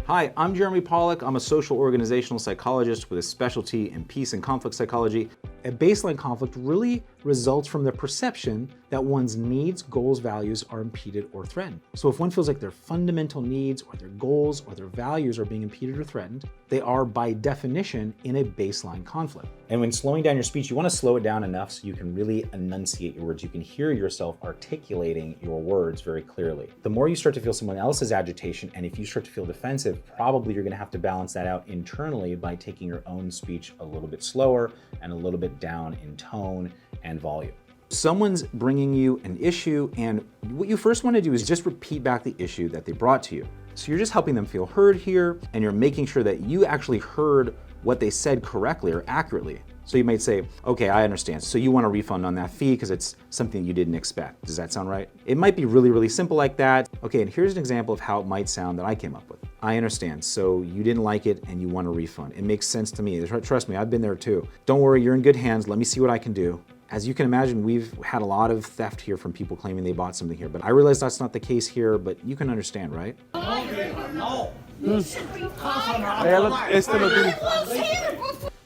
Hi, I'm Jeremy Pollack. I'm a social organizational psychologist with a specialty in peace and conflict psychology. A baseline conflict really results from the perception that one's needs, goals, values are impeded or threatened. So if one feels like their fundamental needs or their goals or their values are being impeded or threatened, they are by definition in a baseline conflict. And when slowing down your speech, you want to slow it down enough so you can really enunciate your words. You can hear yourself articulating your words very clearly. The more you start to feel someone else's agitation, and if you start to feel defensive, probably you're going to have to balance that out internally by taking your own speech a little bit slower and a little bit down in tone and volume. Someone's bringing you an issue, and what you first want to do is just repeat back the issue that they brought to you. So you're just helping them feel heard here, and you're making sure that you actually heard what they said correctly or accurately. So you might say, okay, I understand. So you want a refund on that fee because it's something you didn't expect. Does that sound right? It might be really, really simple like that. Okay, and here's an example of how it might sound that I came up with. I understand. So you didn't like it and you want a refund. It makes sense to me. Trust me, I've been there too. Don't worry, you're in good hands. Let me see what I can do. As you can imagine, we've had a lot of theft here from people claiming they bought something here, but I realize that's not the case here, but you can understand, right?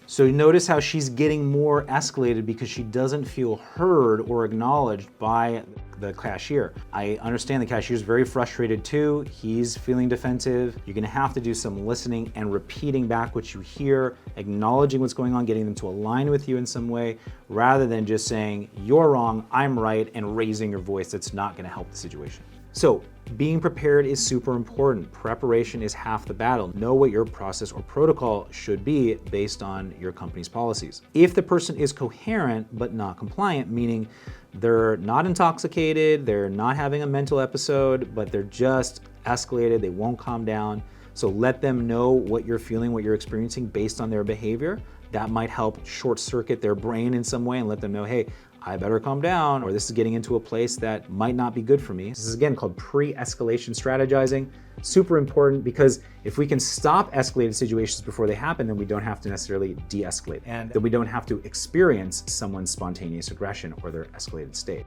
So notice how she's getting more escalated because she doesn't feel heard or acknowledged by the cashier. I understand the cashier's very frustrated too. He's feeling defensive. You're gonna have to do some listening and repeating back what you hear, acknowledging what's going on, getting them to align with you in some way, rather than just saying, you're wrong, I'm right, and raising your voice. That's not gonna help the situation. So being prepared is super important. Preparation is half the battle. Know what your process or protocol should be based on your company's policies. If the person is coherent but not compliant, meaning they're not intoxicated, they're not having a mental episode, but they're just escalated, they won't calm down. So let them know what you're feeling, what you're experiencing based on their behavior. That might help short circuit their brain in some way and let them know, hey, I better calm down, or this is getting into a place that might not be good for me. This is again called pre-escalation strategizing. Super important because if we can stop escalated situations before they happen, then we don't have to necessarily de-escalate. And then we don't have to experience someone's spontaneous aggression or their escalated state.